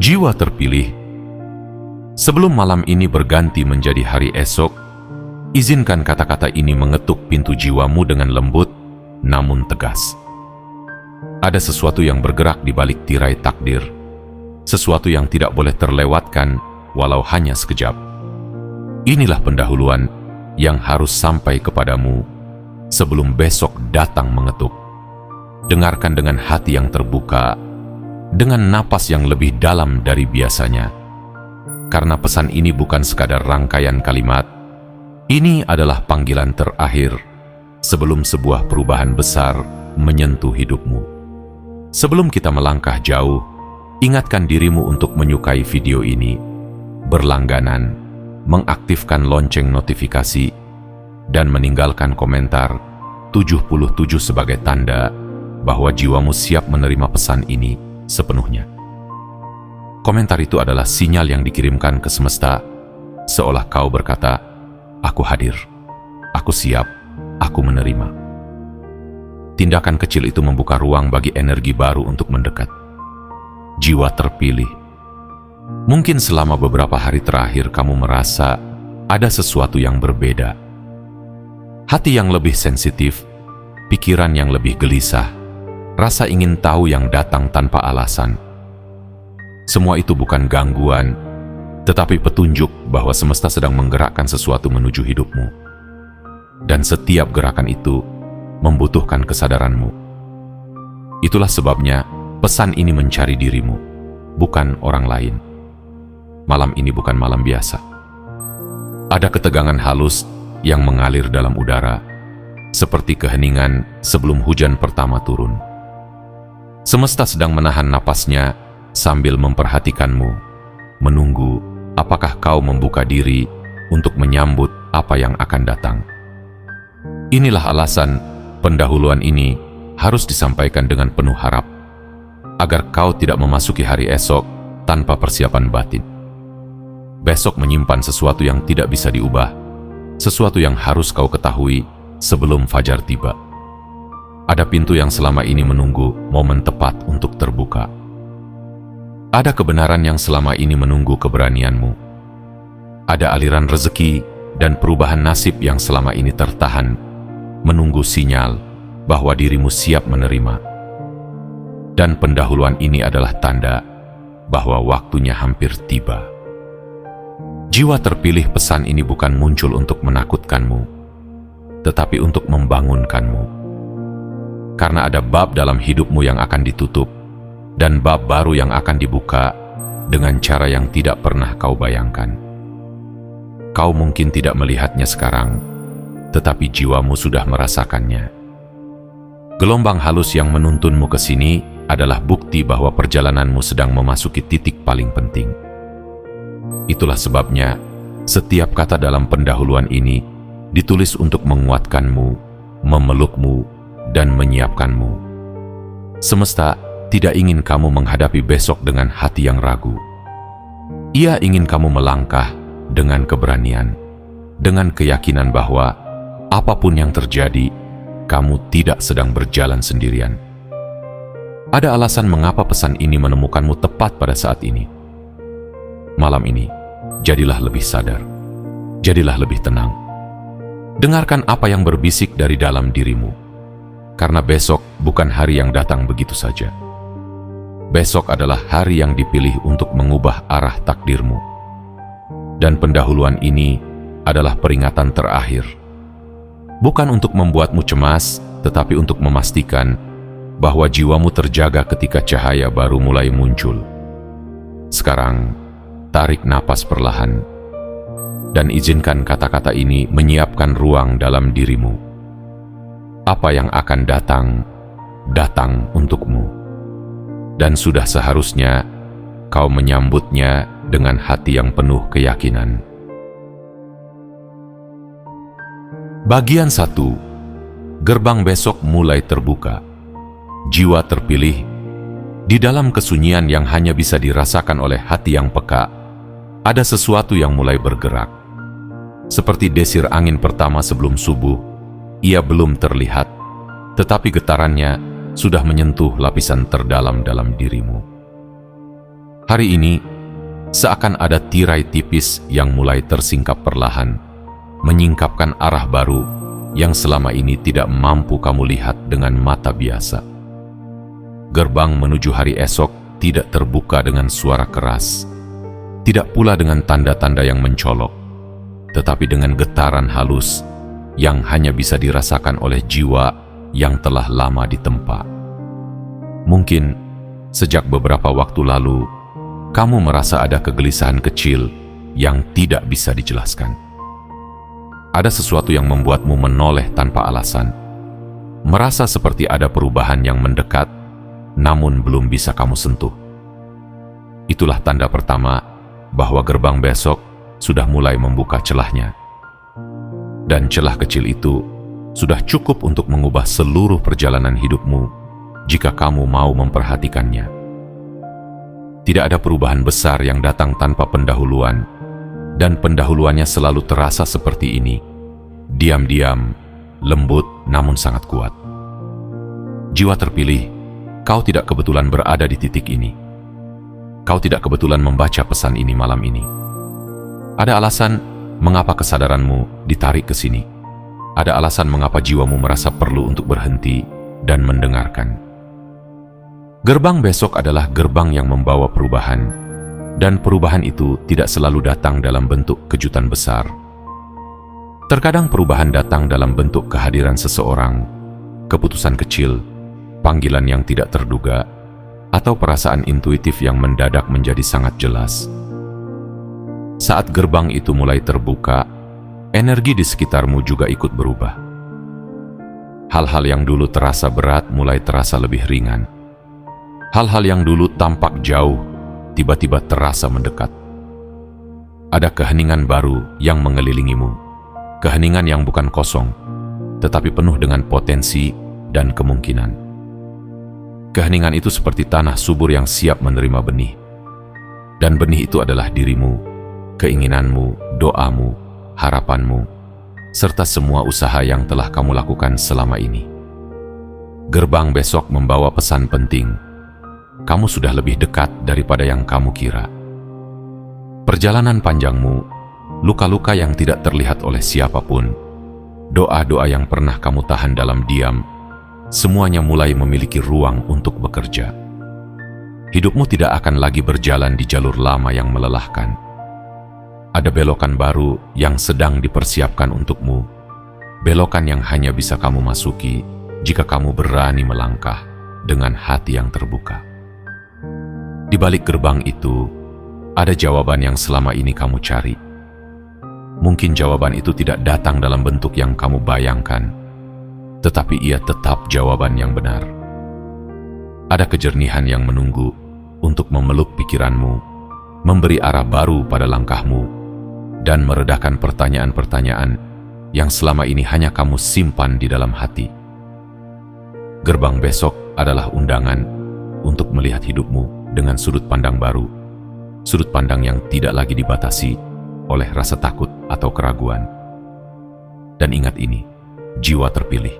Jiwa terpilih. Sebelum malam ini berganti menjadi hari esok, izinkan kata-kata ini mengetuk pintu jiwamu dengan lembut, namun tegas. Ada sesuatu yang bergerak di balik tirai takdir, sesuatu yang tidak boleh terlewatkan walau hanya sekejap. Inilah pendahuluan yang harus sampai kepadamu sebelum besok datang mengetuk. Dengarkan dengan hati yang terbuka, dengan napas yang lebih dalam dari biasanya. Karena pesan ini bukan sekadar rangkaian kalimat, ini adalah panggilan terakhir sebelum sebuah perubahan besar menyentuh hidupmu. Sebelum kita melangkah jauh, ingatkan dirimu untuk menyukai video ini, berlangganan, mengaktifkan lonceng notifikasi, dan meninggalkan komentar 77 sebagai tanda bahwa jiwamu siap menerima pesan ini sepenuhnya. Komentar itu adalah sinyal yang dikirimkan ke semesta, seolah kau berkata, "Aku hadir, aku siap, aku menerima." Tindakan kecil itu membuka ruang bagi energi baru untuk mendekat. Jiwa terpilih. Mungkin selama beberapa hari terakhir kamu merasa ada sesuatu yang berbeda. Hati yang lebih sensitif, pikiran yang lebih gelisah, rasa ingin tahu yang datang tanpa alasan. Semua itu bukan gangguan, tetapi petunjuk bahwa semesta sedang menggerakkan sesuatu menuju hidupmu. Dan setiap gerakan itu membutuhkan kesadaranmu. Itulah sebabnya pesan ini mencari dirimu, bukan orang lain. Malam ini bukan malam biasa. Ada ketegangan halus yang mengalir dalam udara, seperti keheningan sebelum hujan pertama turun. Semesta sedang menahan napasnya sambil memperhatikanmu, menunggu apakah kau membuka diri untuk menyambut apa yang akan datang. Inilah alasan pendahuluan ini harus disampaikan dengan penuh harap, agar kau tidak memasuki hari esok tanpa persiapan batin. Besok menyimpan sesuatu yang tidak bisa diubah, sesuatu yang harus kau ketahui sebelum fajar tiba. Ada pintu yang selama ini menunggu momen tepat untuk terbuka. Ada kebenaran yang selama ini menunggu keberanianmu. Ada aliran rezeki dan perubahan nasib yang selama ini tertahan, menunggu sinyal bahwa dirimu siap menerima. Dan pendahuluan ini adalah tanda bahwa waktunya hampir tiba. Jiwa terpilih, pesan ini bukan muncul untuk menakutkanmu, tetapi untuk membangunkanmu. Karena ada bab dalam hidupmu yang akan ditutup, dan bab baru yang akan dibuka dengan cara yang tidak pernah kau bayangkan. Kau mungkin tidak melihatnya sekarang, tetapi jiwamu sudah merasakannya. Gelombang halus yang menuntunmu ke sini adalah bukti bahwa perjalananmu sedang memasuki titik paling penting. Itulah sebabnya setiap kata dalam pendahuluan ini ditulis untuk menguatkanmu, memelukmu, dan menyiapkanmu. Semesta tidak ingin kamu menghadapi besok dengan hati yang ragu. Ia ingin kamu melangkah dengan keberanian, dengan keyakinan bahwa apapun yang terjadi, kamu tidak sedang berjalan sendirian. Ada alasan mengapa pesan ini menemukanmu tepat pada saat ini. Malam ini, jadilah lebih sadar, jadilah lebih tenang. Dengarkan apa yang berbisik dari dalam dirimu, karena besok bukan hari yang datang begitu saja. Besok adalah hari yang dipilih untuk mengubah arah takdirmu. Dan pendahuluan ini adalah peringatan terakhir. Bukan untuk membuatmu cemas, tetapi untuk memastikan bahwa jiwamu terjaga ketika cahaya baru mulai muncul. Sekarang, tarik napas perlahan, dan izinkan kata-kata ini menyiapkan ruang dalam dirimu. Apa yang akan datang, datang untukmu. Dan sudah seharusnya kau menyambutnya dengan hati yang penuh keyakinan. Bagian 1. Gerbang besok mulai terbuka. Jiwa terpilih. Di dalam kesunyian yang hanya bisa dirasakan oleh hati yang peka, ada sesuatu yang mulai bergerak. Seperti desir angin pertama sebelum subuh, ia belum terlihat, tetapi getarannya sudah menyentuh lapisan terdalam dalam dirimu. Hari ini, seakan ada tirai tipis yang mulai tersingkap perlahan, menyingkapkan arah baru yang selama ini tidak mampu kamu lihat dengan mata biasa. Gerbang menuju hari esok tidak terbuka dengan suara keras, tidak pula dengan tanda-tanda yang mencolok, tetapi dengan getaran halus yang hanya bisa dirasakan oleh jiwa yang telah lama ditempa. Mungkin sejak beberapa waktu lalu, kamu merasa ada kegelisahan kecil yang tidak bisa dijelaskan. Ada sesuatu yang membuatmu menoleh tanpa alasan, merasa seperti ada perubahan yang mendekat, namun belum bisa kamu sentuh. Itulah tanda pertama bahwa gerbang besok sudah mulai membuka celahnya. Dan celah kecil itu sudah cukup untuk mengubah seluruh perjalanan hidupmu jika kamu mau memperhatikannya. Tidak ada perubahan besar yang datang tanpa pendahuluan, dan pendahuluannya selalu terasa seperti ini, diam-diam, lembut namun sangat kuat. Jiwa terpilih, kau tidak kebetulan berada di titik ini. Kau tidak kebetulan membaca pesan ini malam ini. Ada alasan mengapa kesadaranmu ditarik ke sini. Ada alasan mengapa jiwamu merasa perlu untuk berhenti dan mendengarkan. Gerbang besok adalah gerbang yang membawa perubahan, dan perubahan itu tidak selalu datang dalam bentuk kejutan besar. Terkadang perubahan datang dalam bentuk kehadiran seseorang, keputusan kecil, panggilan yang tidak terduga, atau perasaan intuitif yang mendadak menjadi sangat jelas. Saat gerbang itu mulai terbuka, energi di sekitarmu juga ikut berubah. Hal-hal yang dulu terasa berat mulai terasa lebih ringan. Hal-hal yang dulu tampak jauh, tiba-tiba terasa mendekat. Ada keheningan baru yang mengelilingimu. Keheningan yang bukan kosong, tetapi penuh dengan potensi dan kemungkinan. Keheningan itu seperti tanah subur yang siap menerima benih. Dan benih itu adalah dirimu, keinginanmu, doamu, harapanmu, serta semua usaha yang telah kamu lakukan selama ini. Gerbang besok membawa pesan penting. Kamu sudah lebih dekat daripada yang kamu kira. Perjalanan panjangmu, luka-luka yang tidak terlihat oleh siapapun, doa-doa yang pernah kamu tahan dalam diam, semuanya mulai memiliki ruang untuk bekerja. Hidupmu tidak akan lagi berjalan di jalur lama yang melelahkan. Ada belokan baru yang sedang dipersiapkan untukmu, belokan yang hanya bisa kamu masuki jika kamu berani melangkah dengan hati yang terbuka. Di balik gerbang itu, ada jawaban yang selama ini kamu cari. Mungkin jawaban itu tidak datang dalam bentuk yang kamu bayangkan, tetapi ia tetap jawaban yang benar. Ada kejernihan yang menunggu untuk memeluk pikiranmu, memberi arah baru pada langkahmu, dan meredakan pertanyaan-pertanyaan yang selama ini hanya kamu simpan di dalam hati. Gerbang besok adalah undangan untuk melihat hidupmu dengan sudut pandang baru, sudut pandang yang tidak lagi dibatasi oleh rasa takut atau keraguan. Dan ingat ini, jiwa terpilih.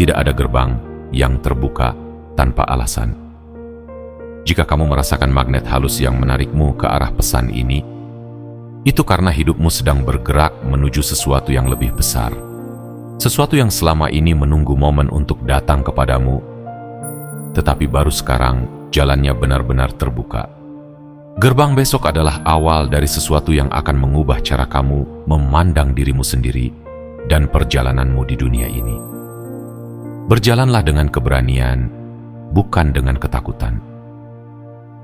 Tidak ada gerbang yang terbuka tanpa alasan. Jika kamu merasakan magnet halus yang menarikmu ke arah pesan ini, itu karena hidupmu sedang bergerak menuju sesuatu yang lebih besar. Sesuatu yang selama ini menunggu momen untuk datang kepadamu, tetapi baru sekarang jalannya benar-benar terbuka. Gerbang besok adalah awal dari sesuatu yang akan mengubah cara kamu memandang dirimu sendiri dan perjalananmu di dunia ini. Berjalanlah dengan keberanian, bukan dengan ketakutan.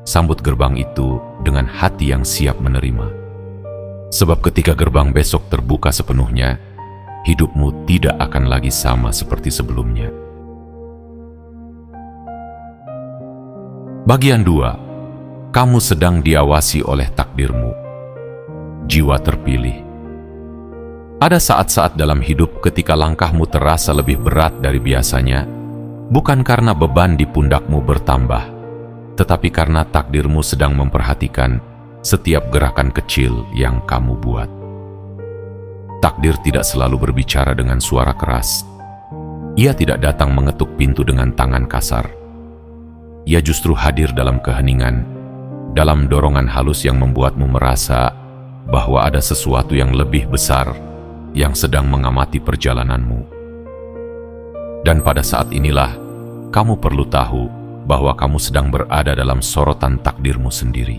Sambut gerbang itu dengan hati yang siap menerima. Sebab ketika gerbang besok terbuka sepenuhnya, hidupmu tidak akan lagi sama seperti sebelumnya. Bagian 2. Kamu sedang diawasi oleh takdirmu. Jiwa terpilih. Ada saat-saat dalam hidup ketika langkahmu terasa lebih berat dari biasanya, bukan karena beban di pundakmu bertambah, tetapi karena takdirmu sedang memperhatikan setiap gerakan kecil yang kamu buat. Takdir tidak selalu berbicara dengan suara keras. Ia tidak datang mengetuk pintu dengan tangan kasar. Ia justru hadir dalam keheningan, dalam dorongan halus yang membuatmu merasa bahwa ada sesuatu yang lebih besar yang sedang mengamati perjalananmu. Dan pada saat inilah, kamu perlu tahu bahwa kamu sedang berada dalam sorotan takdirmu sendiri.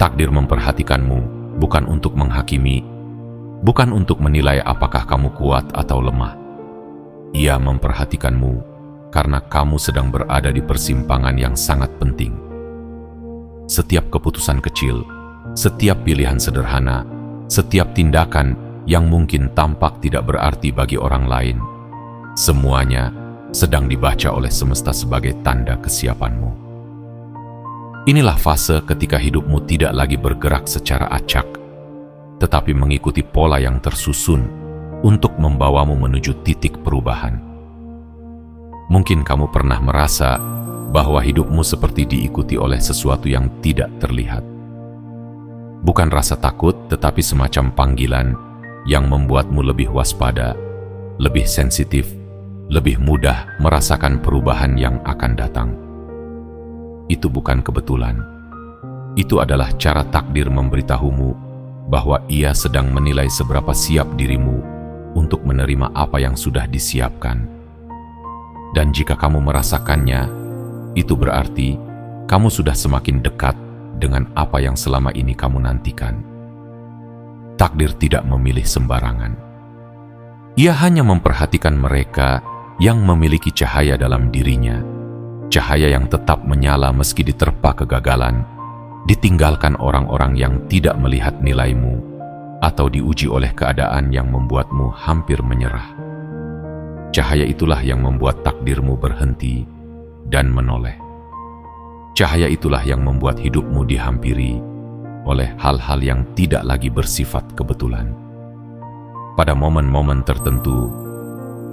Takdir memperhatikanmu bukan untuk menghakimi, bukan untuk menilai apakah kamu kuat atau lemah. Ia memperhatikanmu karena kamu sedang berada di persimpangan yang sangat penting. Setiap keputusan kecil, setiap pilihan sederhana, setiap tindakan yang mungkin tampak tidak berarti bagi orang lain, semuanya sedang dibaca oleh semesta sebagai tanda kesiapanmu. Inilah fase ketika hidupmu tidak lagi bergerak secara acak, tetapi mengikuti pola yang tersusun untuk membawamu menuju titik perubahan. Mungkin kamu pernah merasa bahwa hidupmu seperti diikuti oleh sesuatu yang tidak terlihat. Bukan rasa takut, tetapi semacam panggilan yang membuatmu lebih waspada, lebih sensitif, lebih mudah merasakan perubahan yang akan datang. Itu bukan kebetulan. Itu adalah cara takdir memberitahumu bahwa ia sedang menilai seberapa siap dirimu untuk menerima apa yang sudah disiapkan. Dan jika kamu merasakannya, itu berarti kamu sudah semakin dekat dengan apa yang selama ini kamu nantikan. Takdir tidak memilih sembarangan. Ia hanya memperhatikan mereka yang memiliki cahaya dalam dirinya, cahaya yang tetap menyala meski diterpa kegagalan, ditinggalkan orang-orang yang tidak melihat nilaimu, atau diuji oleh keadaan yang membuatmu hampir menyerah. Cahaya itulah yang membuat takdirmu berhenti dan menoleh. Cahaya itulah yang membuat hidupmu dihampiri oleh hal-hal yang tidak lagi bersifat kebetulan. Pada momen-momen tertentu,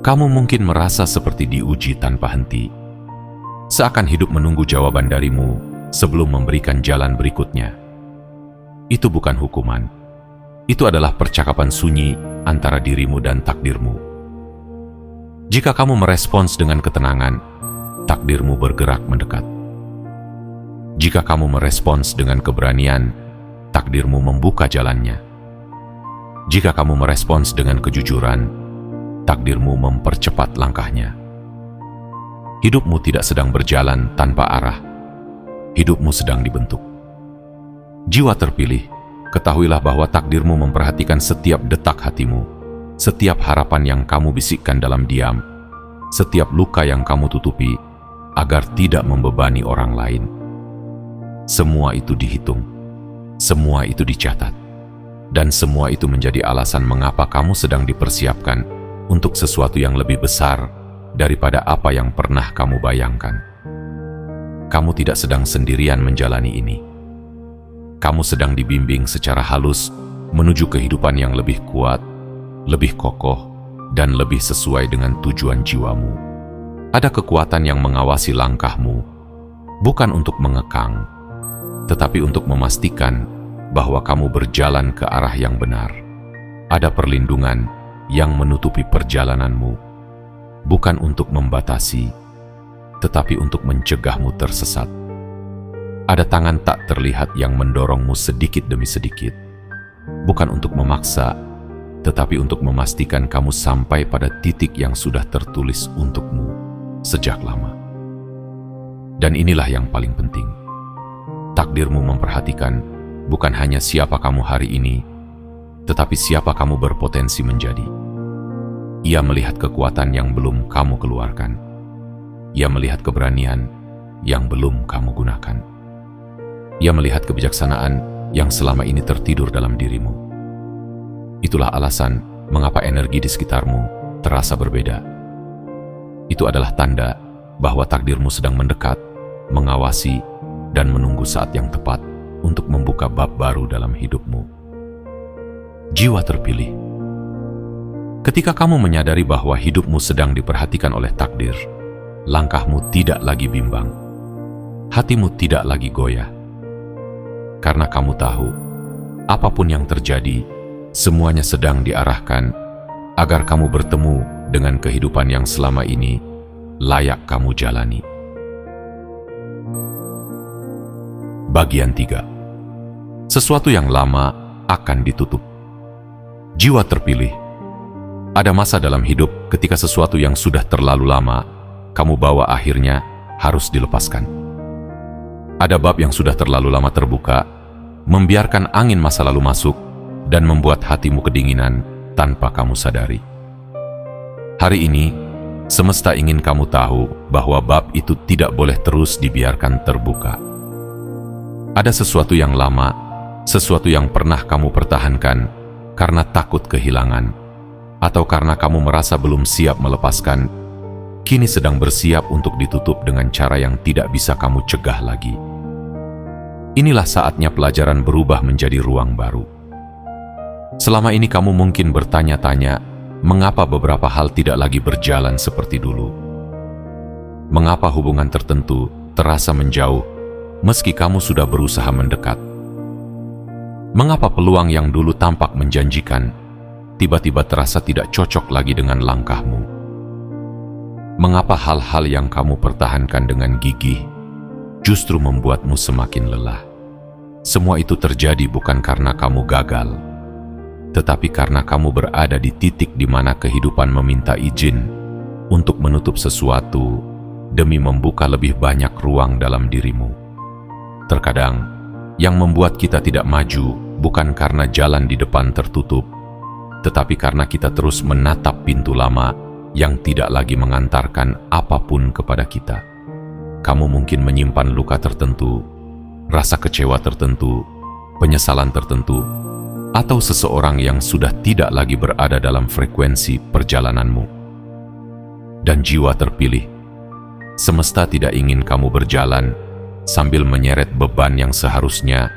kamu mungkin merasa seperti diuji tanpa henti, seakan hidup menunggu jawaban darimu sebelum memberikan jalan berikutnya. Itu bukan hukuman. Itu adalah percakapan sunyi antara dirimu dan takdirmu. Jika kamu merespons dengan ketenangan, takdirmu bergerak mendekat. Jika kamu merespons dengan keberanian, takdirmu membuka jalannya. Jika kamu merespons dengan kejujuran, takdirmu mempercepat langkahnya. Hidupmu tidak sedang berjalan tanpa arah. Hidupmu sedang dibentuk. Jiwa terpilih, ketahuilah bahwa takdirmu memperhatikan setiap detak hatimu, setiap harapan yang kamu bisikkan dalam diam, setiap luka yang kamu tutupi agar tidak membebani orang lain. Semua itu dihitung, semua itu dicatat, dan semua itu menjadi alasan mengapa kamu sedang dipersiapkan untuk sesuatu yang lebih besar daripada apa yang pernah kamu bayangkan. Kamu tidak sedang sendirian menjalani ini. Kamu sedang dibimbing secara halus menuju kehidupan yang lebih kuat, lebih kokoh, dan lebih sesuai dengan tujuan jiwamu. Ada kekuatan yang mengawasi langkahmu, bukan untuk mengekang, tetapi untuk memastikan bahwa kamu berjalan ke arah yang benar. Ada perlindungan yang menutupi perjalananmu, bukan untuk membatasi, tetapi untuk mencegahmu tersesat. Ada tangan tak terlihat yang mendorongmu sedikit demi sedikit, bukan untuk memaksa, tetapi untuk memastikan kamu sampai pada titik yang sudah tertulis untukmu sejak lama. Dan inilah yang paling penting. Takdirmu memperhatikan bukan hanya siapa kamu hari ini, tetapi siapa kamu berpotensi menjadi. Ia melihat kekuatan yang belum kamu keluarkan. Ia melihat keberanian yang belum kamu gunakan. Ia melihat kebijaksanaan yang selama ini tertidur dalam dirimu. Itulah alasan mengapa energi di sekitarmu terasa berbeda. Itu adalah tanda bahwa takdirmu sedang mendekat, mengawasi, dan menunggu saat yang tepat untuk membuka bab baru dalam hidupmu. Jiwa terpilih. Ketika kamu menyadari bahwa hidupmu sedang diperhatikan oleh takdir, langkahmu tidak lagi bimbang. Hatimu tidak lagi goyah. Karena kamu tahu, apapun yang terjadi, semuanya sedang diarahkan agar kamu bertemu dengan kehidupan yang selama ini layak kamu jalani. Bagian 3. Sesuatu yang lama akan ditutup. Jiwa terpilih. Ada masa dalam hidup ketika sesuatu yang sudah terlalu lama kamu bawa akhirnya harus dilepaskan. Ada bab yang sudah terlalu lama terbuka, membiarkan angin masa lalu masuk dan membuat hatimu kedinginan tanpa kamu sadari. Hari ini, semesta ingin kamu tahu bahwa bab itu tidak boleh terus dibiarkan terbuka. Ada sesuatu yang lama, sesuatu yang pernah kamu pertahankan karena takut kehilangan, atau karena kamu merasa belum siap melepaskan, kini sedang bersiap untuk ditutup dengan cara yang tidak bisa kamu cegah lagi. Inilah saatnya pelajaran berubah menjadi ruang baru. Selama ini kamu mungkin bertanya-tanya, mengapa beberapa hal tidak lagi berjalan seperti dulu? Mengapa hubungan tertentu terasa menjauh meski kamu sudah berusaha mendekat? Mengapa peluang yang dulu tampak menjanjikan tiba-tiba terasa tidak cocok lagi dengan langkahmu? Mengapa hal-hal yang kamu pertahankan dengan gigih justru membuatmu semakin lelah? Semua itu terjadi bukan karena kamu gagal, tetapi karena kamu berada di titik di mana kehidupan meminta izin untuk menutup sesuatu demi membuka lebih banyak ruang dalam dirimu. Terkadang, yang membuat kita tidak maju bukan karena jalan di depan tertutup, tetapi karena kita terus menatap pintu lama yang tidak lagi mengantarkan apapun kepada kita. Kamu mungkin menyimpan luka tertentu, rasa kecewa tertentu, penyesalan tertentu, atau seseorang yang sudah tidak lagi berada dalam frekuensi perjalananmu. Dan jiwa terpilih, semesta tidak ingin kamu berjalan sambil menyeret beban yang seharusnya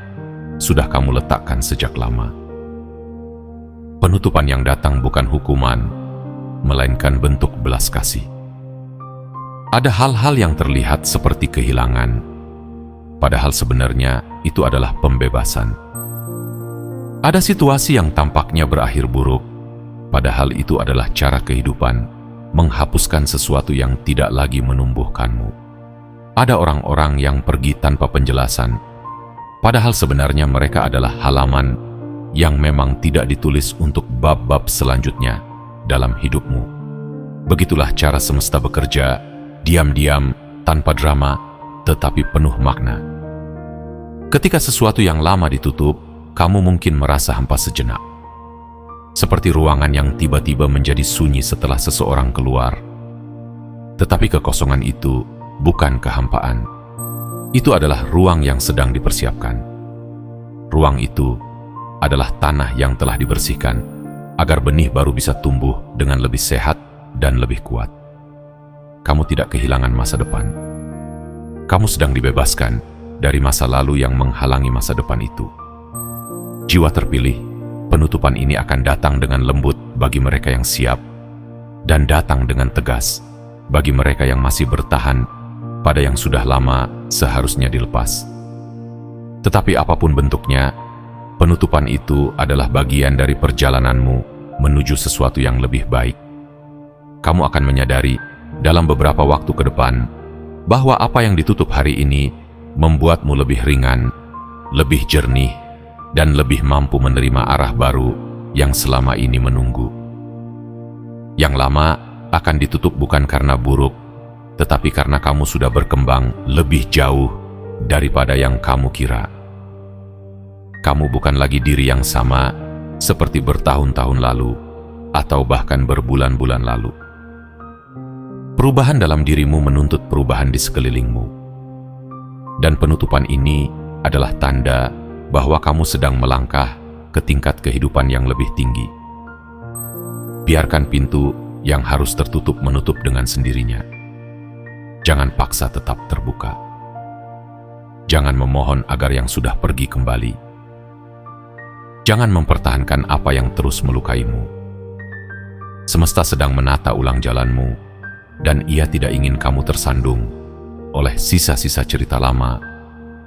sudah kamu letakkan sejak lama. Penutupan yang datang bukan hukuman, melainkan bentuk belas kasih. Ada hal-hal yang terlihat seperti kehilangan, padahal sebenarnya itu adalah pembebasan. Ada situasi yang tampaknya berakhir buruk, padahal itu adalah cara kehidupan menghapuskan sesuatu yang tidak lagi menumbuhkanmu. Ada orang-orang yang pergi tanpa penjelasan, padahal sebenarnya mereka adalah halaman yang memang tidak ditulis untuk bab-bab selanjutnya dalam hidupmu. Begitulah cara semesta bekerja, diam-diam, tanpa drama, tetapi penuh makna. Ketika sesuatu yang lama ditutup, kamu mungkin merasa hampa sejenak. Seperti ruangan yang tiba-tiba menjadi sunyi setelah seseorang keluar. Tetapi kekosongan itu bukan kehampaan. Itu adalah ruang yang sedang dipersiapkan. Ruang itu adalah tanah yang telah dibersihkan agar benih baru bisa tumbuh dengan lebih sehat dan lebih kuat. Kamu tidak kehilangan masa depan. Kamu sedang dibebaskan dari masa lalu yang menghalangi masa depan itu. Jiwa terpilih, penutupan ini akan datang dengan lembut bagi mereka yang siap dan datang dengan tegas bagi mereka yang masih bertahan pada yang sudah lama seharusnya dilepas. Tetapi apapun bentuknya, penutupan itu adalah bagian dari perjalananmu menuju sesuatu yang lebih baik. Kamu akan menyadari dalam beberapa waktu ke depan bahwa apa yang ditutup hari ini membuatmu lebih ringan, lebih jernih, dan lebih mampu menerima arah baru yang selama ini menunggu. Yang lama akan ditutup bukan karena buruk, tetapi karena kamu sudah berkembang lebih jauh daripada yang kamu kira. Kamu bukan lagi diri yang sama seperti bertahun-tahun lalu atau bahkan berbulan-bulan lalu. Perubahan dalam dirimu menuntut perubahan di sekelilingmu. Dan penutupan ini adalah tanda bahwa kamu sedang melangkah ke tingkat kehidupan yang lebih tinggi. Biarkan pintu yang harus tertutup menutup dengan sendirinya. Jangan paksa tetap terbuka. Jangan memohon agar yang sudah pergi kembali. Jangan mempertahankan apa yang terus melukaimu. Semesta sedang menata ulang jalanmu, dan ia tidak ingin kamu tersandung oleh sisa-sisa cerita lama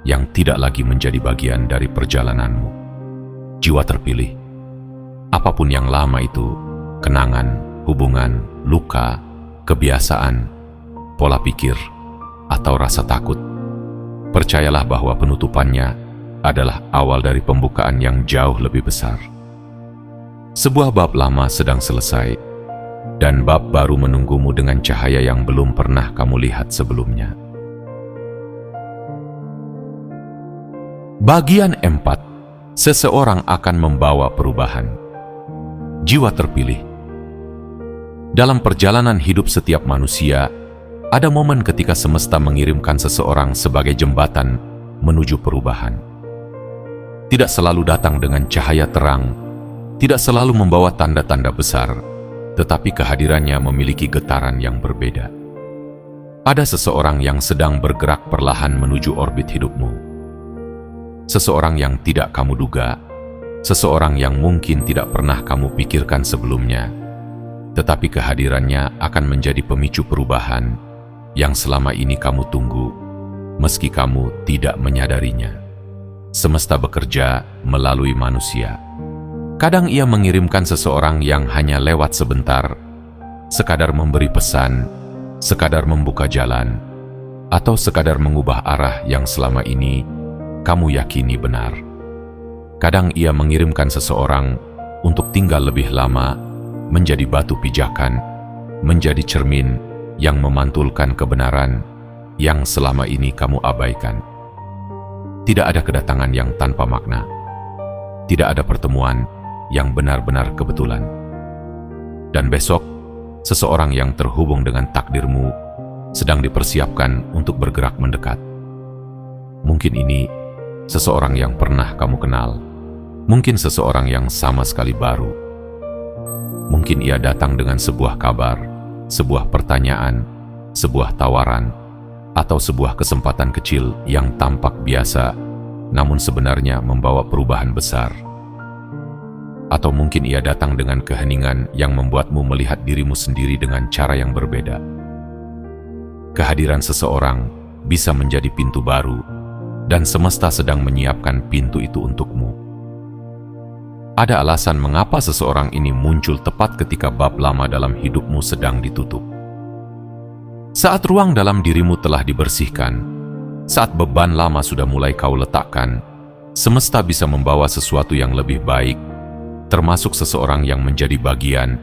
yang tidak lagi menjadi bagian dari perjalananmu. Jiwa terpilih, apapun yang lama itu, kenangan, hubungan, luka, kebiasaan, pola pikir, atau rasa takut, percayalah bahwa penutupannya adalah awal dari pembukaan yang jauh lebih besar. Sebuah bab lama sedang selesai, dan bab baru menunggumu dengan cahaya yang belum pernah kamu lihat sebelumnya. Bagian 4. Seseorang akan membawa perubahan. Jiwa terpilih. Dalam perjalanan hidup setiap manusia, ada momen ketika semesta mengirimkan seseorang sebagai jembatan menuju perubahan. Tidak selalu datang dengan cahaya terang, tidak selalu membawa tanda-tanda besar, tetapi kehadirannya memiliki getaran yang berbeda. Ada seseorang yang sedang bergerak perlahan menuju orbit hidupmu. Seseorang yang tidak kamu duga, seseorang yang mungkin tidak pernah kamu pikirkan sebelumnya, tetapi kehadirannya akan menjadi pemicu perubahan yang selama ini kamu tunggu, meski kamu tidak menyadarinya. Semesta bekerja melalui manusia. Kadang ia mengirimkan seseorang yang hanya lewat sebentar, sekadar memberi pesan, sekadar membuka jalan, atau sekadar mengubah arah yang selama ini kamu yakini benar. Kadang ia mengirimkan seseorang untuk tinggal lebih lama, menjadi batu pijakan, menjadi cermin yang memantulkan kebenaran yang selama ini kamu abaikan. Tidak ada kedatangan yang tanpa makna. Tidak ada pertemuan yang benar-benar kebetulan. Dan besok, seseorang yang terhubung dengan takdirmu sedang dipersiapkan untuk bergerak mendekat. Mungkin ini seseorang yang pernah kamu kenal, mungkin seseorang yang sama sekali baru. Mungkin ia datang dengan sebuah kabar, sebuah pertanyaan, sebuah tawaran, atau sebuah kesempatan kecil yang tampak biasa, namun sebenarnya membawa perubahan besar. Atau mungkin ia datang dengan keheningan yang membuatmu melihat dirimu sendiri dengan cara yang berbeda. Kehadiran seseorang bisa menjadi pintu baru, dan semesta sedang menyiapkan pintu itu untukmu. Ada alasan mengapa seseorang ini muncul tepat ketika bab lama dalam hidupmu sedang ditutup. Saat ruang dalam dirimu telah dibersihkan, saat beban lama sudah mulai kau letakkan, semesta bisa membawa sesuatu yang lebih baik, termasuk seseorang yang menjadi bagian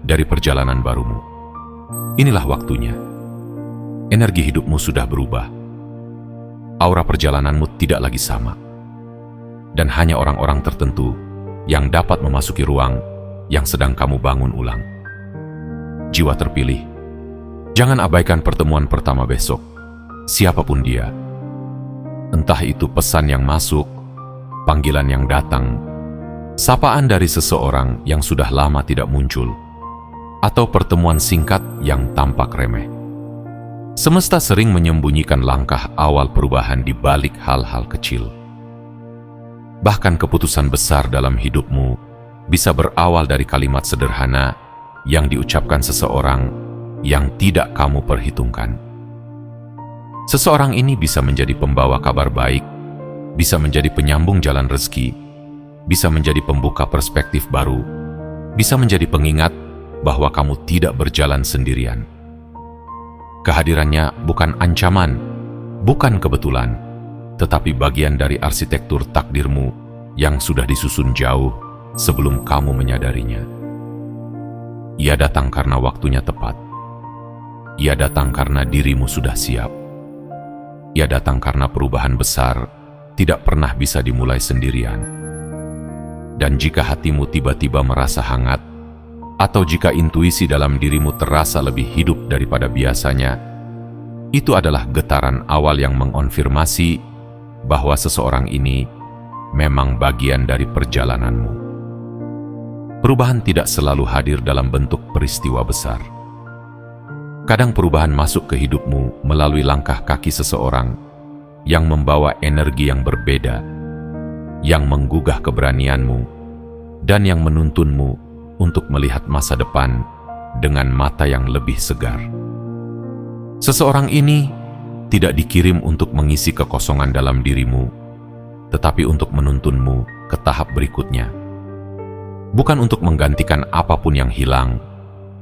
dari perjalanan barumu. Inilah waktunya. Energi hidupmu sudah berubah. Aura perjalananmu tidak lagi sama. Dan hanya orang-orang tertentu yang dapat memasuki ruang yang sedang kamu bangun ulang. Jiwa terpilih, jangan abaikan pertemuan pertama besok, siapapun dia. Entah itu pesan yang masuk, panggilan yang datang, sapaan dari seseorang yang sudah lama tidak muncul, atau pertemuan singkat yang tampak remeh. Semesta sering menyembunyikan langkah awal perubahan di balik hal-hal kecil. Bahkan keputusan besar dalam hidupmu bisa berawal dari kalimat sederhana yang diucapkan seseorang yang tidak kamu perhitungkan. Seseorang ini bisa menjadi pembawa kabar baik, bisa menjadi penyambung jalan rezeki, bisa menjadi pembuka perspektif baru, bisa menjadi pengingat bahwa kamu tidak berjalan sendirian. Kehadirannya bukan ancaman, bukan kebetulan, tetapi bagian dari arsitektur takdirmu yang sudah disusun jauh sebelum kamu menyadarinya. Ia datang karena waktunya tepat. Ia datang karena dirimu sudah siap. Ia datang karena perubahan besar tidak pernah bisa dimulai sendirian. Dan jika hatimu tiba-tiba merasa hangat, atau jika intuisi dalam dirimu terasa lebih hidup daripada biasanya, itu adalah getaran awal yang mengonfirmasi bahwa seseorang ini memang bagian dari perjalananmu. Perubahan tidak selalu hadir dalam bentuk peristiwa besar. Kadang perubahan masuk ke hidupmu melalui langkah kaki seseorang yang membawa energi yang berbeda, yang menggugah keberanianmu, dan yang menuntunmu untuk melihat masa depan dengan mata yang lebih segar. Seseorang ini tidak dikirim untuk mengisi kekosongan dalam dirimu, tetapi untuk menuntunmu ke tahap berikutnya. Bukan untuk menggantikan apapun yang hilang,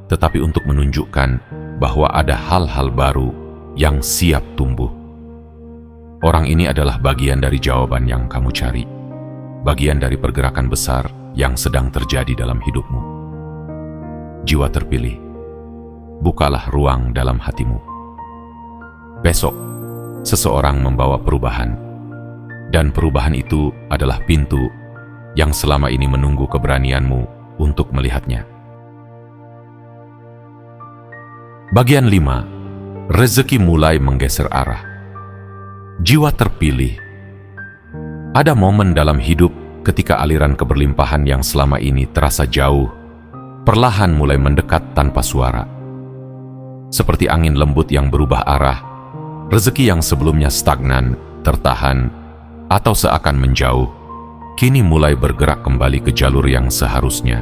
tetapi untuk menunjukkan bahwa ada hal-hal baru yang siap tumbuh. Orang ini adalah bagian dari jawaban yang kamu cari, bagian dari pergerakan besar yang sedang terjadi dalam hidupmu. Jiwa terpilih, bukalah ruang dalam hatimu. Besok, seseorang membawa perubahan, dan perubahan itu adalah pintu yang selama ini menunggu keberanianmu untuk melihatnya. Bagian 5. Rezeki mulai menggeser arah. Jiwa terpilih. Ada momen dalam hidup ketika aliran keberlimpahan yang selama ini terasa jauh, perlahan mulai mendekat tanpa suara. Seperti angin lembut yang berubah arah, rezeki yang sebelumnya stagnan, tertahan, atau seakan menjauh, kini mulai bergerak kembali ke jalur yang seharusnya.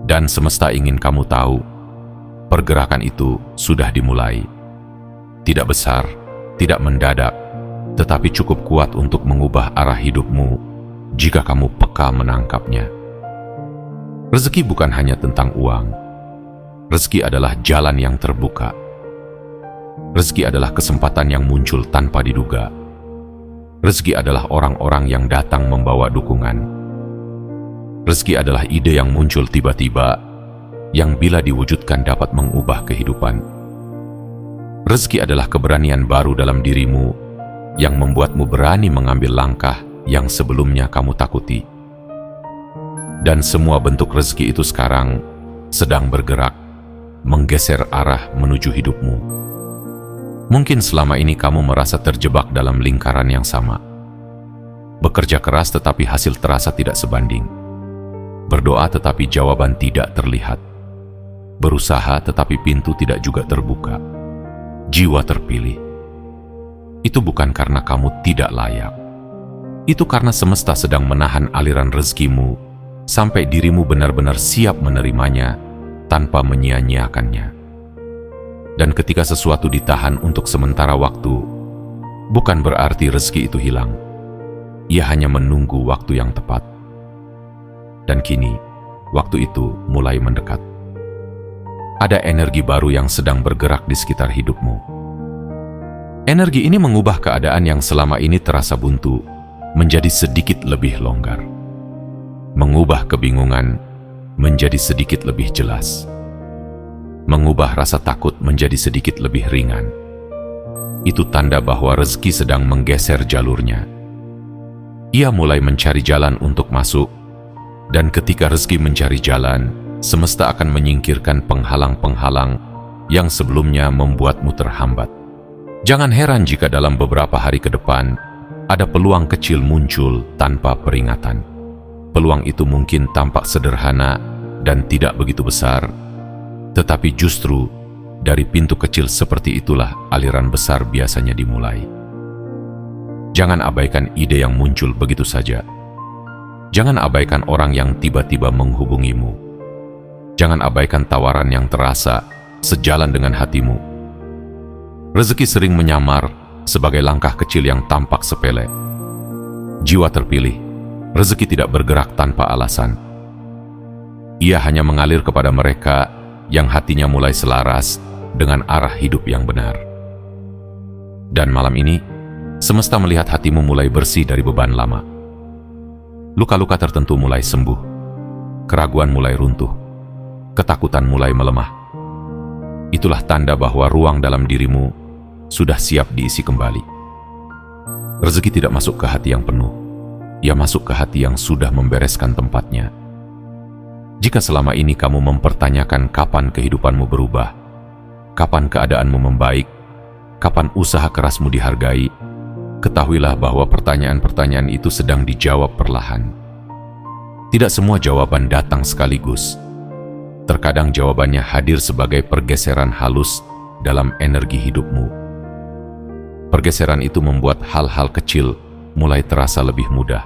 Dan semesta ingin kamu tahu, pergerakan itu sudah dimulai. Tidak besar, tidak mendadak, tetapi cukup kuat untuk mengubah arah hidupmu jika kamu peka menangkapnya. Rezeki bukan hanya tentang uang. Rezeki adalah jalan yang terbuka. Rezeki adalah kesempatan yang muncul tanpa diduga. Rezeki adalah orang-orang yang datang membawa dukungan. Rezeki adalah ide yang muncul tiba-tiba, yang bila diwujudkan dapat mengubah kehidupan. Rezeki adalah keberanian baru dalam dirimu, yang membuatmu berani mengambil langkah yang sebelumnya kamu takuti. Dan semua bentuk rezeki itu sekarang sedang bergerak, menggeser arah menuju hidupmu. Mungkin selama ini kamu merasa terjebak dalam lingkaran yang sama. Bekerja keras tetapi hasil terasa tidak sebanding. Berdoa tetapi jawaban tidak terlihat. Berusaha tetapi pintu tidak juga terbuka. Jiwa terpilih. Itu bukan karena kamu tidak layak. Itu karena semesta sedang menahan aliran rezekimu sampai dirimu benar-benar siap menerimanya tanpa menyia-nyiakannya. Dan ketika sesuatu ditahan untuk sementara waktu, bukan berarti rezeki itu hilang. Ia hanya menunggu waktu yang tepat. Dan kini, waktu itu mulai mendekat. Ada energi baru yang sedang bergerak di sekitar hidupmu. Energi ini mengubah keadaan yang selama ini terasa buntu menjadi sedikit lebih longgar. Mengubah kebingungan menjadi sedikit lebih jelas. Mengubah rasa takut menjadi sedikit lebih ringan. Itu tanda bahwa rezeki sedang menggeser jalurnya. Ia mulai mencari jalan untuk masuk, dan ketika rezeki mencari jalan, semesta akan menyingkirkan penghalang-penghalang yang sebelumnya membuatmu terhambat. Jangan heran jika dalam beberapa hari ke depan ada peluang kecil muncul tanpa peringatan. Peluang itu mungkin tampak sederhana dan tidak begitu besar, tetapi justru dari pintu kecil seperti itulah aliran besar biasanya dimulai. Jangan abaikan ide yang muncul begitu saja. Jangan abaikan orang yang tiba-tiba menghubungimu. Jangan abaikan tawaran yang terasa sejalan dengan hatimu. Rezeki sering menyamar sebagai langkah kecil yang tampak sepele. Jiwa terpilih, rezeki tidak bergerak tanpa alasan. Ia hanya mengalir kepada mereka yang hatinya mulai selaras dengan arah hidup yang benar. Dan malam ini, semesta melihat hatimu mulai bersih dari beban lama. Luka-luka tertentu mulai sembuh, keraguan mulai runtuh, ketakutan mulai melemah. Itulah tanda bahwa ruang dalam dirimu sudah siap diisi kembali. Rezeki tidak masuk ke hati yang penuh. Ia masuk ke hati yang sudah membereskan tempatnya. Jika selama ini kamu mempertanyakan kapan kehidupanmu berubah, kapan keadaanmu membaik, kapan usaha kerasmu dihargai, ketahuilah bahwa pertanyaan-pertanyaan itu sedang dijawab perlahan. Tidak semua jawaban datang sekaligus. Terkadang jawabannya hadir sebagai pergeseran halus dalam energi hidupmu. Pergeseran itu membuat hal-hal kecil mulai terasa lebih mudah.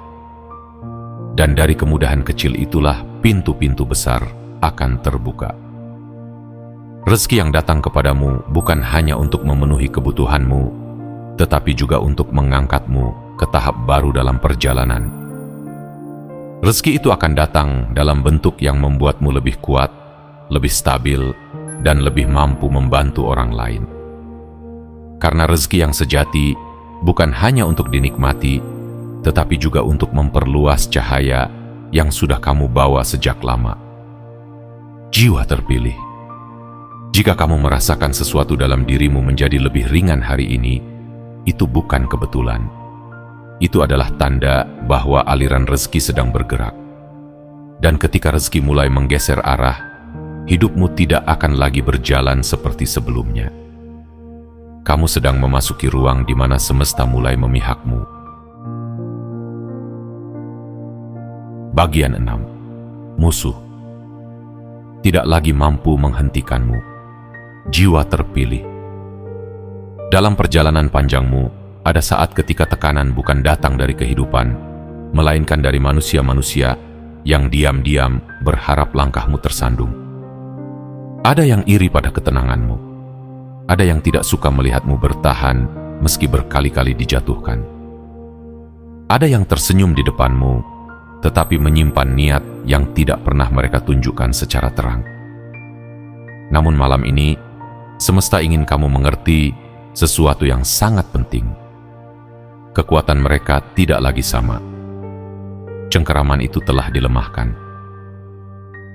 Dan dari kemudahan kecil itulah pintu-pintu besar akan terbuka. Rezeki yang datang kepadamu bukan hanya untuk memenuhi kebutuhanmu, tetapi juga untuk mengangkatmu ke tahap baru dalam perjalanan. Rezeki itu akan datang dalam bentuk yang membuatmu lebih kuat, lebih stabil, dan lebih mampu membantu orang lain. Karena rezeki yang sejati bukan hanya untuk dinikmati, tetapi juga untuk memperluas cahaya yang sudah kamu bawa sejak lama. Jiwa terpilih. Jika kamu merasakan sesuatu dalam dirimu menjadi lebih ringan hari ini, itu bukan kebetulan. Itu adalah tanda bahwa aliran rezeki sedang bergerak. Dan ketika rezeki mulai menggeser arah, hidupmu tidak akan lagi berjalan seperti sebelumnya. Kamu sedang memasuki ruang di mana semesta mulai memihakmu. Bagian 6. Musuh tidak lagi mampu menghentikanmu. Jiwa terpilih. Dalam perjalanan panjangmu, ada saat ketika tekanan bukan datang dari kehidupan, melainkan dari manusia-manusia yang diam-diam berharap langkahmu tersandung. Ada yang iri pada ketenanganmu. Ada yang tidak suka melihatmu bertahan meski berkali-kali dijatuhkan. Ada yang tersenyum di depanmu, tetapi menyimpan niat yang tidak pernah mereka tunjukkan secara terang. Namun malam ini, semesta ingin kamu mengerti sesuatu yang sangat penting. Kekuatan mereka tidak lagi sama. Cengkeraman itu telah dilemahkan.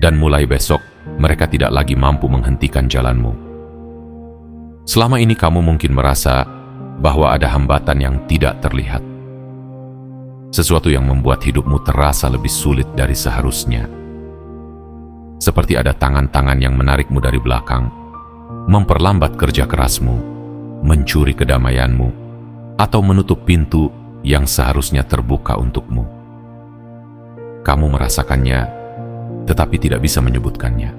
Dan mulai besok, mereka tidak lagi mampu menghentikan jalanmu. Selama ini kamu mungkin merasa bahwa ada hambatan yang tidak terlihat. Sesuatu yang membuat hidupmu terasa lebih sulit dari seharusnya. Seperti ada tangan-tangan yang menarikmu dari belakang, memperlambat kerja kerasmu, mencuri kedamaianmu, atau menutup pintu yang seharusnya terbuka untukmu. Kamu merasakannya, tetapi tidak bisa menyebutkannya.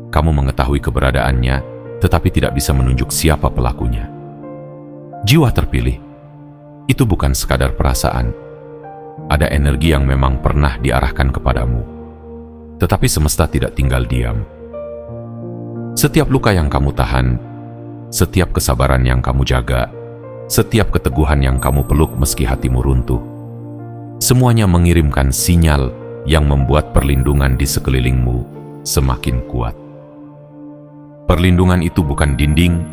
Kamu mengetahui keberadaannya, tetapi tidak bisa menunjuk siapa pelakunya. Jiwa terpilih itu bukan sekadar perasaan. Ada energi yang memang pernah diarahkan kepadamu, tetapi semesta tidak tinggal diam. Setiap luka yang kamu tahan, setiap kesabaran yang kamu jaga, setiap keteguhan yang kamu peluk meski hatimu runtuh, semuanya mengirimkan sinyal yang membuat perlindungan di sekelilingmu semakin kuat. Perlindungan itu bukan dinding,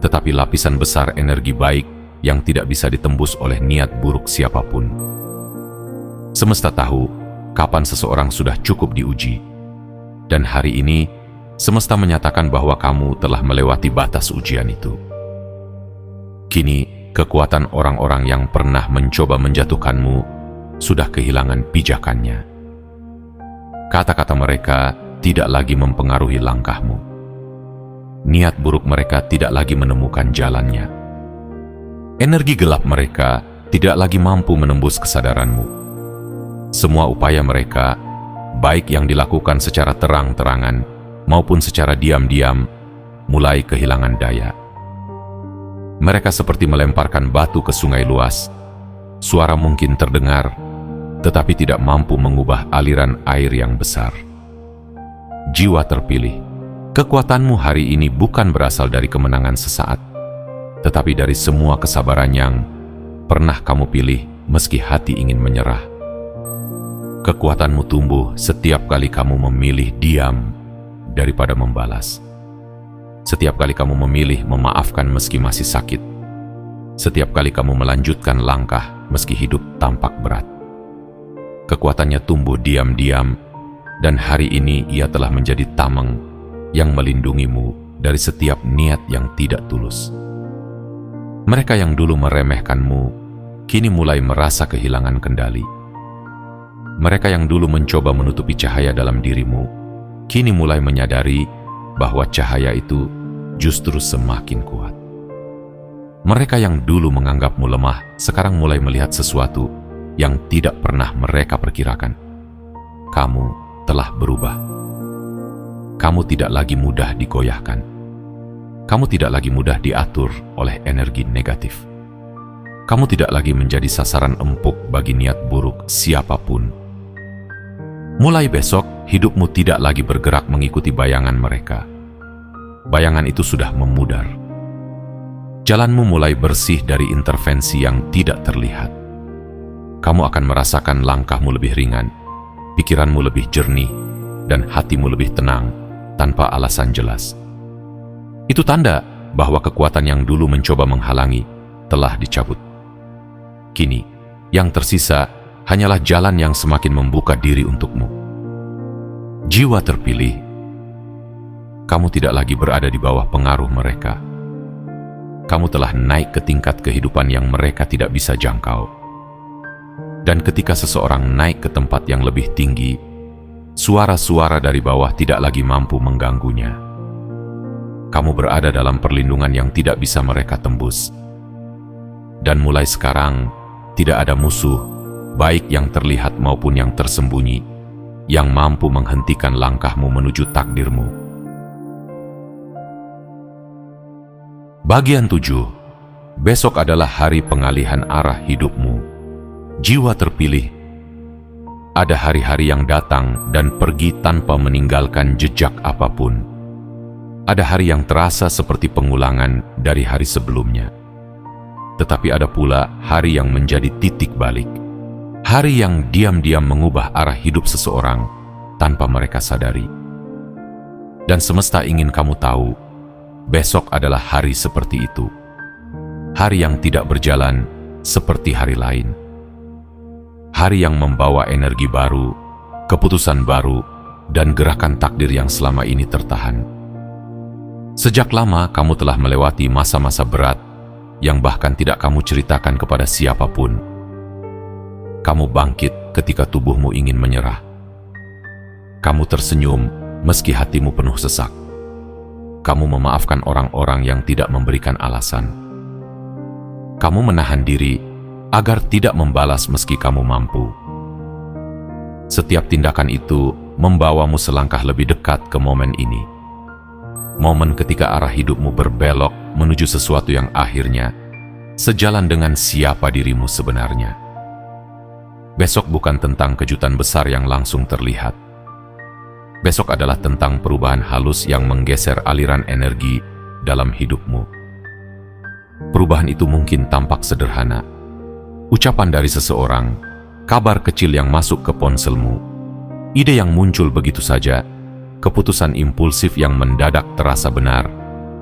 tetapi lapisan besar energi baik yang tidak bisa ditembus oleh niat buruk siapapun. Semesta tahu kapan seseorang sudah cukup diuji, dan hari ini semesta menyatakan bahwa kamu telah melewati batas ujian itu. Kini, kekuatan orang-orang yang pernah mencoba menjatuhkanmu sudah kehilangan pijakannya. Kata-kata mereka tidak lagi mempengaruhi langkahmu. Niat buruk mereka tidak lagi menemukan jalannya. Energi gelap mereka tidak lagi mampu menembus kesadaranmu. Semua upaya mereka, baik yang dilakukan secara terang-terangan maupun secara diam-diam, mulai kehilangan daya. Mereka seperti melemparkan batu ke sungai luas. Suara mungkin terdengar, tetapi tidak mampu mengubah aliran air yang besar. Jiwa terpilih, kekuatanmu hari ini bukan berasal dari kemenangan sesaat, tetapi dari semua kesabaran yang pernah kamu pilih meski hati ingin menyerah. Kekuatanmu tumbuh setiap kali kamu memilih diam daripada membalas. Setiap kali kamu memilih memaafkan meski masih sakit. Setiap kali kamu melanjutkan langkah meski hidup tampak berat. Kekuatannya tumbuh diam-diam, dan hari ini ia telah menjadi tameng yang melindungimu dari setiap niat yang tidak tulus. Mereka yang dulu meremehkanmu, kini mulai merasa kehilangan kendali. Mereka yang dulu mencoba menutupi cahaya dalam dirimu, kini mulai menyadari bahwa cahaya itu justru semakin kuat. Mereka yang dulu menganggapmu lemah, sekarang mulai melihat sesuatu yang tidak pernah mereka perkirakan. Kamu telah berubah. Kamu tidak lagi mudah digoyahkan. Kamu tidak lagi mudah diatur oleh energi negatif. Kamu tidak lagi menjadi sasaran empuk bagi niat buruk siapapun. Mulai besok, hidupmu tidak lagi bergerak mengikuti bayangan mereka. Bayangan itu sudah memudar. Jalanmu mulai bersih dari intervensi yang tidak terlihat. Kamu akan merasakan langkahmu lebih ringan, pikiranmu lebih jernih, dan hatimu lebih tenang tanpa alasan jelas. Itu tanda bahwa kekuatan yang dulu mencoba menghalangi, telah dicabut. Kini, yang tersisa hanyalah jalan yang semakin membuka diri untukmu. Jiwa terpilih, kamu tidak lagi berada di bawah pengaruh mereka. Kamu telah naik ke tingkat kehidupan yang mereka tidak bisa jangkau. Dan ketika seseorang naik ke tempat yang lebih tinggi, suara-suara dari bawah tidak lagi mampu mengganggunya. Kamu berada dalam perlindungan yang tidak bisa mereka tembus. Dan mulai sekarang, tidak ada musuh, baik yang terlihat maupun yang tersembunyi, yang mampu menghentikan langkahmu menuju takdirmu. Bagian 7. Besok adalah hari pengalihan arah hidupmu. Jiwa terpilih. Ada hari-hari yang datang dan pergi tanpa meninggalkan jejak apapun. Ada hari yang terasa seperti pengulangan dari hari sebelumnya. Tetapi ada pula hari yang menjadi titik balik. Hari yang diam-diam mengubah arah hidup seseorang tanpa mereka sadari. Dan semesta ingin kamu tahu, besok adalah hari seperti itu. Hari yang tidak berjalan seperti hari lain. Hari yang membawa energi baru, keputusan baru, dan gerakan takdir yang selama ini tertahan. Sejak lama kamu telah melewati masa-masa berat yang bahkan tidak kamu ceritakan kepada siapapun. Kamu bangkit ketika tubuhmu ingin menyerah. Kamu tersenyum meski hatimu penuh sesak. Kamu memaafkan orang-orang yang tidak memberikan alasan. Kamu menahan diri agar tidak membalas meski kamu mampu. Setiap tindakan itu membawamu selangkah lebih dekat ke momen ini. Momen ketika arah hidupmu berbelok menuju sesuatu yang akhirnya sejalan dengan siapa dirimu sebenarnya. Besok bukan tentang kejutan besar yang langsung terlihat. Besok adalah tentang perubahan halus yang menggeser aliran energi dalam hidupmu. Perubahan itu mungkin tampak sederhana. Ucapan dari seseorang, kabar kecil yang masuk ke ponselmu, ide yang muncul begitu saja, keputusan impulsif yang mendadak terasa benar,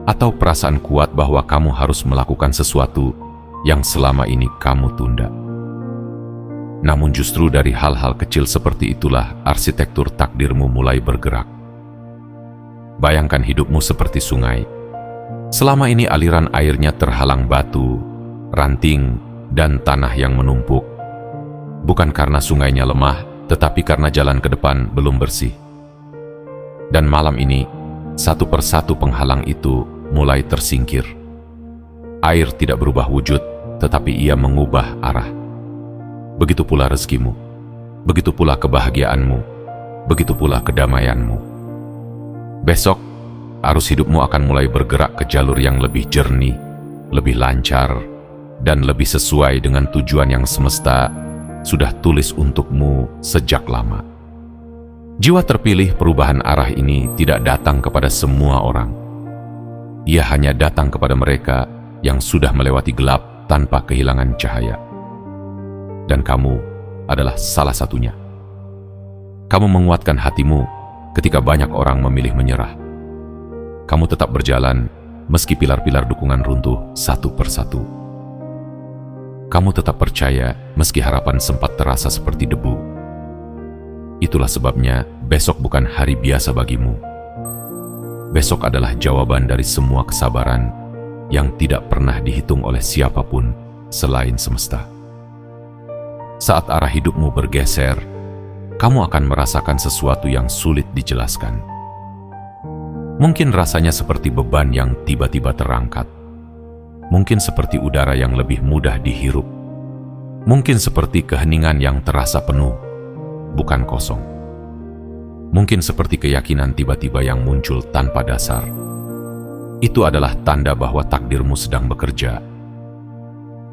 atau perasaan kuat bahwa kamu harus melakukan sesuatu yang selama ini kamu tunda. Namun justru dari hal-hal kecil seperti itulah arsitektur takdirmu mulai bergerak. Bayangkan hidupmu seperti sungai. Selama ini aliran airnya terhalang batu, ranting, dan tanah yang menumpuk. Bukan karena sungainya lemah, tetapi karena jalan ke depan belum bersih. Dan malam ini, satu persatu penghalang itu mulai tersingkir. Air tidak berubah wujud, tetapi ia mengubah arah. Begitu pula rezekimu, begitu pula kebahagiaanmu, begitu pula kedamaianmu. Besok, arus hidupmu akan mulai bergerak ke jalur yang lebih jernih, lebih lancar, dan lebih sesuai dengan tujuan yang semesta sudah tulis untukmu sejak lama. Jiwa terpilih, perubahan arah ini tidak datang kepada semua orang. Ia hanya datang kepada mereka yang sudah melewati gelap tanpa kehilangan cahaya. Dan kamu adalah salah satunya. Kamu menguatkan hatimu ketika banyak orang memilih menyerah. Kamu tetap berjalan meski pilar-pilar dukungan runtuh satu persatu. Kamu tetap percaya meski harapan sempat terasa seperti debu. Itulah sebabnya besok bukan hari biasa bagimu. Besok adalah jawaban dari semua kesabaran yang tidak pernah dihitung oleh siapapun selain semesta. Saat arah hidupmu bergeser, kamu akan merasakan sesuatu yang sulit dijelaskan. Mungkin rasanya seperti beban yang tiba-tiba terangkat. Mungkin seperti udara yang lebih mudah dihirup. Mungkin seperti keheningan yang terasa penuh, bukan kosong. Mungkin seperti keyakinan tiba-tiba yang muncul tanpa dasar. Itu adalah tanda bahwa takdirmu sedang bekerja.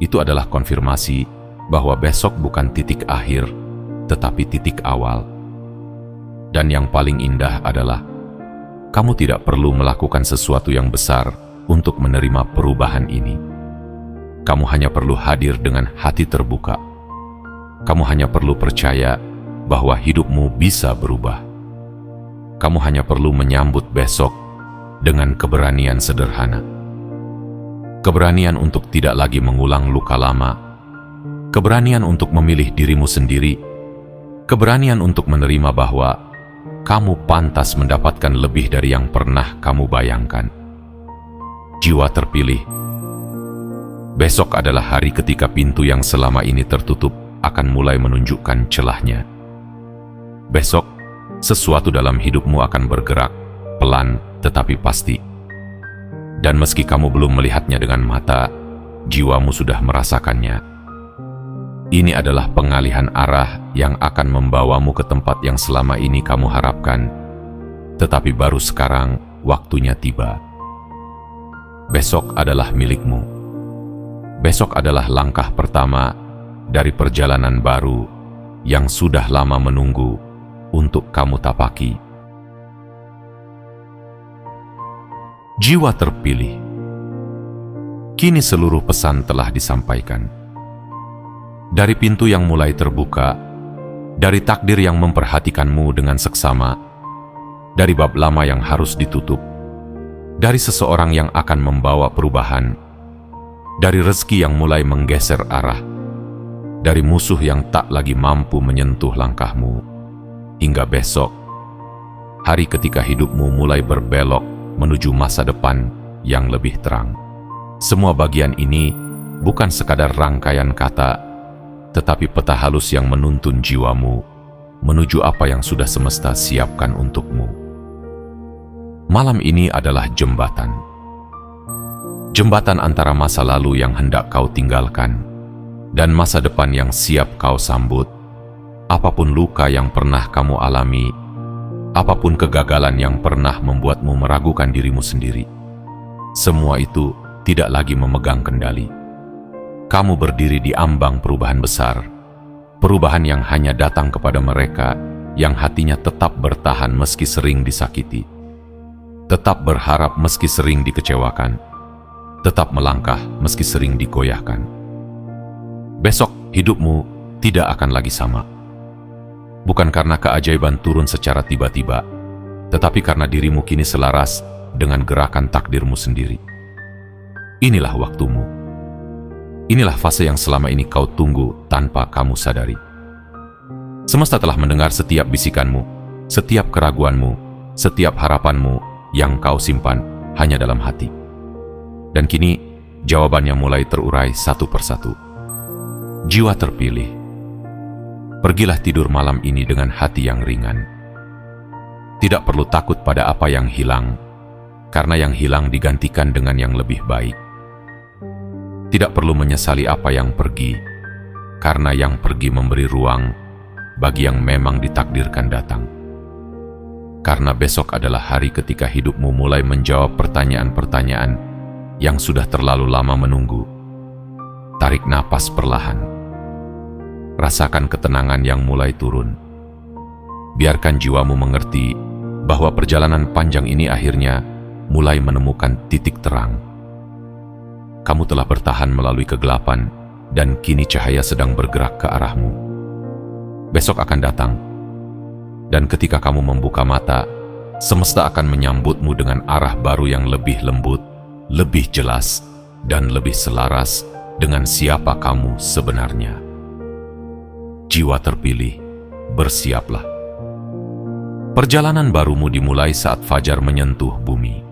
Itu adalah konfirmasi bahwa besok bukan titik akhir, tetapi titik awal. Dan yang paling indah adalah, kamu tidak perlu melakukan sesuatu yang besar untuk menerima perubahan ini. Kamu hanya perlu hadir dengan hati terbuka. Kamu hanya perlu percaya bahwa hidupmu bisa berubah. Kamu hanya perlu menyambut besok dengan keberanian sederhana. keberanian untuk tidak lagi mengulang luka lama, keberanian untuk memilih dirimu sendiri, keberanian untuk menerima bahwa kamu pantas mendapatkan lebih dari yang pernah kamu bayangkan. Jiwa terpilih. Besok adalah hari ketika pintu yang selama ini tertutup akan mulai menunjukkan celahnya. Besok, sesuatu dalam hidupmu akan bergerak, pelan tetapi pasti. Dan meski kamu belum melihatnya dengan mata, jiwamu sudah merasakannya. Ini adalah pengalihan arah yang akan membawamu ke tempat yang selama ini kamu harapkan, tetapi baru sekarang waktunya tiba. Besok adalah milikmu. Besok adalah langkah pertama dari perjalanan baru yang sudah lama menunggu untuk kamu tapaki. Jiwa terpilih. Kini seluruh pesan telah disampaikan. Dari pintu yang mulai terbuka, dari takdir yang memperhatikanmu dengan seksama, dari bab lama yang harus ditutup, dari seseorang yang akan membawa perubahan, dari rezeki yang mulai menggeser arah, dari musuh yang tak lagi mampu menyentuh langkahmu, hingga besok, hari ketika hidupmu mulai berbelok menuju masa depan yang lebih terang. Semua bagian ini bukan sekadar rangkaian kata, tetapi peta halus yang menuntun jiwamu menuju apa yang sudah semesta siapkan untukmu. Malam ini adalah jembatan. Jembatan antara masa lalu yang hendak kau tinggalkan dan masa depan yang siap kau sambut. Apapun luka yang pernah kamu alami, apapun kegagalan yang pernah membuatmu meragukan dirimu sendiri, semua itu tidak lagi memegang kendali. Kamu berdiri di ambang perubahan besar, perubahan yang hanya datang kepada mereka yang hatinya tetap bertahan meski sering disakiti, tetap berharap meski sering dikecewakan, tetap melangkah meski sering digoyahkan. Besok hidupmu tidak akan lagi sama. Bukan karena keajaiban turun secara tiba-tiba, tetapi karena dirimu kini selaras dengan gerakan takdirmu sendiri. Inilah waktumu. Inilah fase yang selama ini kau tunggu tanpa kamu sadari. Semesta telah mendengar setiap bisikanmu, setiap keraguanmu, setiap harapanmu yang kau simpan hanya dalam hati. Dan kini jawabannya mulai terurai satu persatu. Jiwa terpilih, pergilah tidur malam ini dengan hati yang ringan. Tidak perlu takut pada apa yang hilang, karena yang hilang digantikan dengan yang lebih baik. Tidak perlu menyesali apa yang pergi, karena yang pergi memberi ruang bagi yang memang ditakdirkan datang. Karena besok adalah hari ketika hidupmu mulai menjawab pertanyaan-pertanyaan yang sudah terlalu lama menunggu. Tarik napas perlahan. Rasakan ketenangan yang mulai turun. Biarkan jiwamu mengerti bahwa perjalanan panjang ini akhirnya mulai menemukan titik terang. Kamu telah bertahan melalui kegelapan, dan kini cahaya sedang bergerak ke arahmu. Besok akan datang, dan ketika kamu membuka mata, semesta akan menyambutmu dengan arah baru yang lebih lembut, lebih jelas, dan lebih selaras dengan siapa kamu sebenarnya. Jiwa terpilih, bersiaplah. Perjalanan barumu dimulai saat fajar menyentuh bumi.